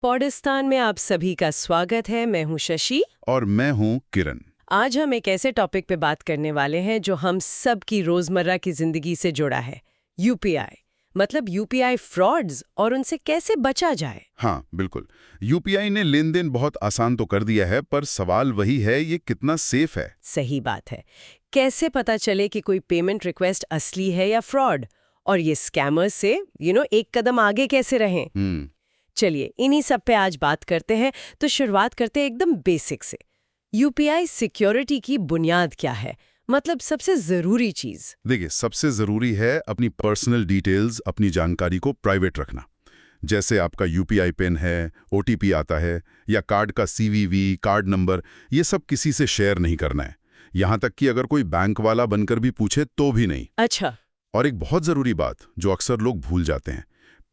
पॉडिस्तान में आप सभी का स्वागत है। मैं हूं शशि और मैं हूं किरण। आज हम एक ऐसे टॉपिक पे बात करने वाले हैं जो हम सब की रोजमर्रा की जिंदगी से जुड़ा है। यूपीआई मतलब यूपीआई फ्रॉड्स और उनसे कैसे बचा जाए। हाँ बिल्कुल। यूपीआई ने लेन देन बहुत आसान तो कर दिया है, पर सवाल वही है, ये कितना सेफ है। सही बात है। कैसे पता चले कि कोई पेमेंट रिक्वेस्ट असली है या फ्रॉड, और ये स्कैमर्स से एक कदम आगे कैसे रहें। चलिए इन्हीं सब पे आज बात करते हैं। तो शुरुआत करते हैं एकदम बेसिक से। यूपीआई सिक्योरिटी की बुनियाद क्या है, मतलब सबसे जरूरी चीज। देखिए, सबसे जरूरी है अपनी पर्सनल डिटेल्स, अपनी जानकारी को प्राइवेट रखना। जैसे आपका यूपीआई पिन है, ओटीपी आता है, या कार्ड का सीवीवी, कार्ड नंबर, ये सब किसी से शेयर नहीं करना है। यहाँ तक कि अगर कोई बैंक वाला बनकर भी पूछे तो भी नहीं। अच्छा। और एक बहुत जरूरी बात जो अक्सर लोग भूल जाते हैं,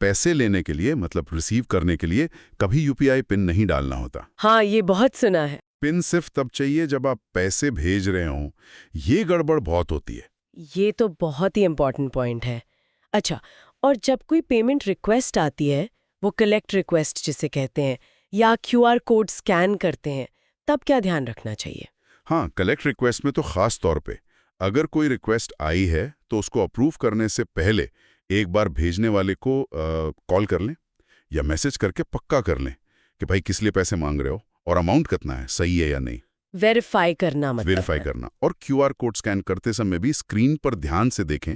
पैसे लेने के लिए मतलब रिसीव करने के लिए कभी यूपीआई पिन नहीं डालना होता। हाँ, ये बहुत सुना है। पिन सिर्फ तब चाहिए जब आप पैसे भेज रहे हों। ये गड़बड़ बहुत होती है। ये तो बहुत ही इम्पोर्टेंट पॉइंट है। अच्छा, और जब कोई पेमेंट रिक्वेस्ट आती है, वो कलेक्ट रिक्वेस्ट जिसे कहते हैं, या क्यूआर कोड स्कैन करते हैं, तब क्या ध्यान रखना चाहिए। हाँ, कलेक्ट रिक्वेस्ट में तो खास तौर पे अगर कोई रिक्वेस्ट आई है तो उसको अप्रूव करने से पहले एक बार भेजने वाले को कॉल कर लें या मैसेज करके पक्का कर लें कि भाई किस लिए पैसे मांग रहे हो और अमाउंट कितना है, सही है या नहीं। वेरीफाई करना मतलब वेरीफाई है। करना। और क्यूआर कोड स्कैन करते समय भी स्क्रीन पर ध्यान से देखें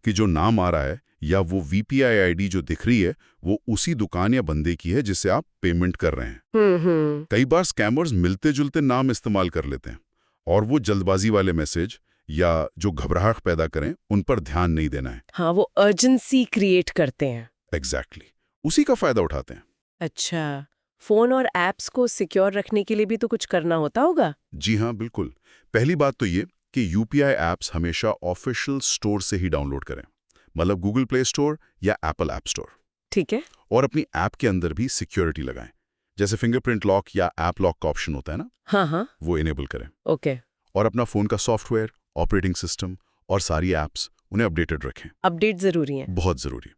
कि जो नाम आ रहा है या वो वीपीआई आईडी जो दिख रही है वो उसी दुकान या बंदे की है जिससे आप पेमेंट कर रहे हैं। कई बार स्कैमर्स मिलते जुलते नाम इस्तेमाल कर लेते हैं और वो जल्दबाजी वाले मैसेज या जो घबराहट पैदा करें उन पर ध्यान नहीं देना है। हाँ, वो अर्जेंसी क्रिएट करते हैं। एग्जैक्टली, उसी का फायदा उठाते हैं। अच्छा, फोन और एप्स को सिक्योर रखने के लिए भी तो कुछ करना होता होगा। जी हाँ, बिल्कुल। पहली बात तो ये कि यूपीआई ऐप्स हमेशा ऑफिशियल स्टोर से ही डाउनलोड करें, मतलब गूगल प्ले स्टोर या एप्पल ऐप स्टोर। ठीक है। और अपनी ऐप के अंदर भी सिक्योरिटी लगाएं, जैसे फिंगरप्रिंट लॉक या ऐप लॉक का ऑप्शन होता है ना, हाँ हाँ। वो इनेबल करें। ओके। और अपना फोन का सॉफ्टवेयर, ऑपरेटिंग सिस्टम और सारी ऐप्स उन्हें अपडेटेड रखें। अपडेट जरूरी है। बहुत जरूरी।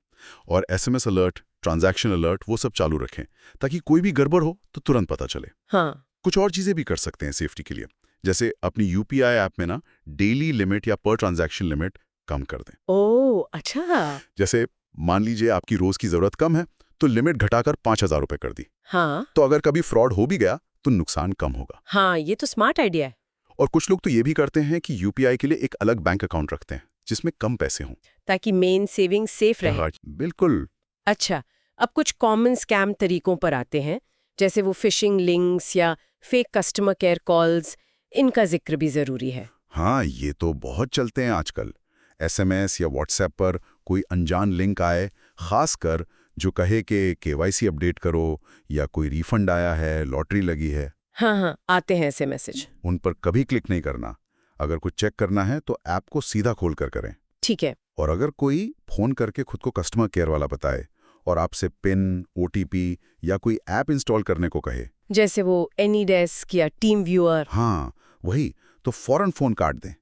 और एसएमएस अलर्ट, ट्रांजैक्शन अलर्ट, वो सब चालू रखें ताकि कोई भी गड़बड़ हो तो तुरंत पता चले। हाँ। कुछ और चीजें भी कर सकते हैं सेफ्टी के लिए, जैसे अपनी यूपीआई ऐप में ना डेली लिमिट या पर ट्रांजैक्शन लिमिट कम कर दें। ओह अच्छा। जैसे मान लीजिए आपकी रोज की जरूरत कम है तो लिमिट घटाकर 5,000 रुपए कर दी। हाँ तो अगर कभी फ्रॉड हो भी गया तो नुकसान कम होगा। हाँ, ये तो स्मार्ट आइडिया है। और कुछ लोग तो ये भी करते हैं कि यूपीआई के लिए एक अलग बैंक अकाउंट रखते हैं जिसमें कम पैसे हों, ताकि मेन सेविंग सेफ रहे। हाँ, बिल्कुल। अच्छा, अब कुछ कॉमन स्कैम तरीकों पर आते हैं, जैसे वो फिशिंग लिंक्स या फेक कस्टमर केयर कॉल्स। इनका जिक्र भी जरूरी है। हाँ, ये तो बहुत चलते हैं आजकल। एसएमएस या व्हाट्सएप पर कोई अनजान लिंक आए, खासकर जो कहे कि केवाईसी अपडेट करो या कोई रिफंड आया है, लॉटरी लगी है। हाँ हाँ, आते हैं ऐसे मैसेज। उन पर कभी क्लिक नहीं करना। अगर कुछ चेक करना है तो ऐप को सीधा खोल कर करें। ठीक है। और अगर कोई फोन करके खुद को कस्टमर केयर वाला बताए और आपसे पिन, ओटीपी या कोई ऐप इंस्टॉल करने को कहे, जैसे वो एनीडेस्क या टीम व्यूअर। हाँ वही, तो फौरन फोन काट दें।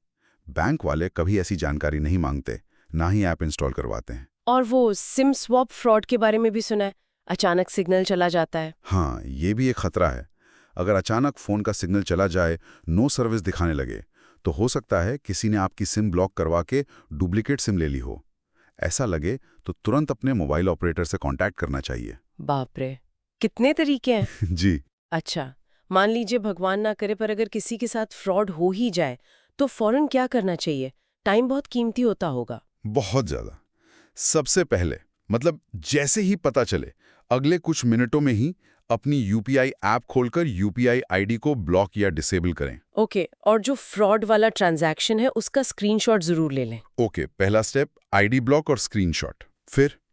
बैंक वाले कभी ऐसी जानकारी नहीं मांगते, ना ही ऐप इंस्टॉल करवाते हैं। और वो सिम स्वैप फ्रॉड के बारे में भी सुना है, अचानक सिग्नल चला जाता है। हाँ, ये भी एक खतरा है। अगर अचानक फोन का सिग्नल चला जाए, नो सर्विस दिखाने लगे, तो हो सकता है किसी ने आपकी सिम ब्लॉक करवा के डुप्लीकेट सिम ले ली हो। ऐसा लगे तो तुरंत अपने मोबाइल ऑपरेटर से कांटेक्ट करना चाहिए। बाप रे, कितने तरीके हैं। जी। अच्छा, मान लीजिए भगवान ना करे पर अगर किसी के साथ फ्रॉड हो ही जाए, तो फौरन क्या करना चाहिए। टाइम बहुत कीमती होता होगा। बहुत ज्यादा। सबसे पहले मतलब जैसे ही पता चले, अगले कुछ मिनटों में ही अपनी यूपीआई ऐप खोलकर यूपीआई आईडी को ब्लॉक या डिसेबल करें। ओके, और जो फ्रॉड वाला ट्रांजैक्शन है उसका स्क्रीनशॉट जरूर ले लें। ओके, पहला स्टेप आईडी ब्लॉक और स्क्रीनशॉट।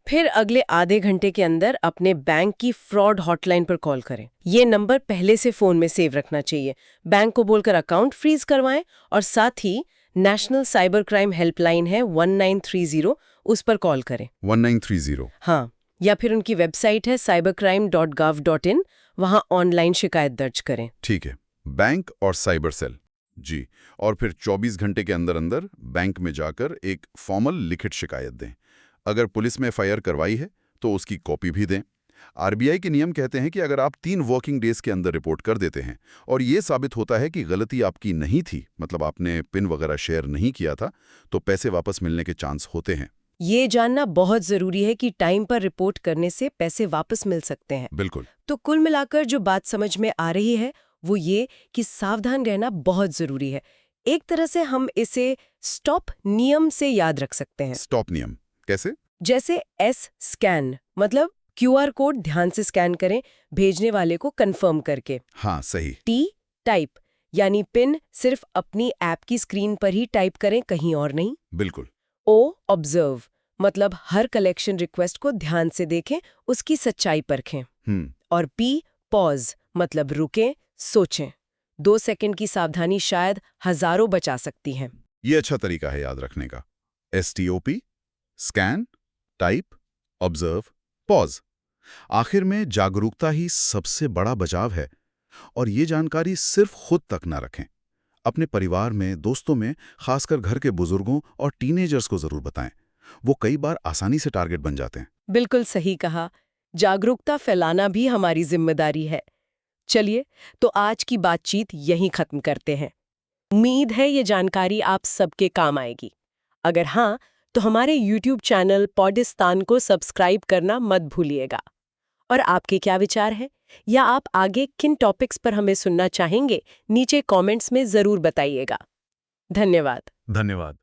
फिर अगले आधे घंटे के अंदर अपने बैंक की फ्रॉड हॉटलाइन पर कॉल करें। ये नंबर पहले से फोन में सेव रखना चाहिए। बैंक को बोलकर अकाउंट फ्रीज करवाएं और साथ ही नेशनल साइबर क्राइम हेल्पलाइन है 1930, उस पर कॉल करें। 1930। हाँ, या फिर उनकी वेबसाइट है cybercrime.gov.in, वहां ऑनलाइन शिकायत दर्ज करें। ठीक है, बैंक और साइबर सेल। जी। और फिर 24 घंटे के अंदर अंदर बैंक में जाकर एक फॉर्मल लिखित शिकायत दें। अगर पुलिस में एफआईआर करवाई है तो उसकी कॉपी भी दें। आरबीआई के नियम कहते हैं कि अगर आप 3 वर्किंग डेज के अंदर रिपोर्ट कर देते हैं और ये साबित होता है कि गलती आपकी नहीं थी, मतलब आपने पिन वगैरह शेयर नहीं किया था, तो पैसे वापस मिलने के चांस होते हैं। ये जानना बहुत जरूरी है कि टाइम पर रिपोर्ट करने से पैसे वापस मिल सकते हैं। बिल्कुल। तो कुल मिलाकर जो बात समझ में आ रही है वो ये कि सावधान रहना बहुत जरूरी है। एक तरह से हम इसे स्टॉप नियम से याद रख सकते हैं। स्टॉप नियम कैसे? जैसे एस स्कैन, मतलब क्यूआर कोड ध्यान से स्कैन करें, भेजने वाले को कंफर्म करके। हाँ, सही। टी टाइप, यानी पिन सिर्फ अपनी ऐप की स्क्रीन पर ही टाइप करें, कहीं और नहीं। बिल्कुल। ओ ऑब्जर्व, मतलब हर कलेक्शन रिक्वेस्ट को ध्यान से देखें, उसकी सच्चाई परखें। और पी पॉज, मतलब रुकें, सोचें। 2 सेकंड की सावधानी शायद हजारों बचा सकती है। ये अच्छा तरीका है याद रखने का। STOP, scan, type, observe, pause. आखिर में जागरूकता ही सबसे बड़ा बचाव है। और ये जानकारी सिर्फ खुद तक ना रखें, अपने परिवार में, दोस्तों में, खासकर घर के बुजुर्गों और टीनेजर्स को जरूर बताएं। वो कई बार आसानी से टारगेट बन जाते हैं। बिल्कुल सही कहा। जागरूकता फैलाना भी हमारी जिम्मेदारी है। चलिए, तो आज की बातचीत यहीं खत्म करते हैं। उम्मीद है ये जानकारी आप सबके काम आएगी। अगर हाँ, तो हमारे YouTube चैनल पॉडिस्तान को सब्सक्राइब करना मत भूलिएगा। और आपके क्या विचार हैं? या आप आगे किन टॉपिक्स पर हमें सुनना चाहेंगे, नीचे कमेंट्स में जरूर बताइएगा। धन्यवाद। धन्यवाद।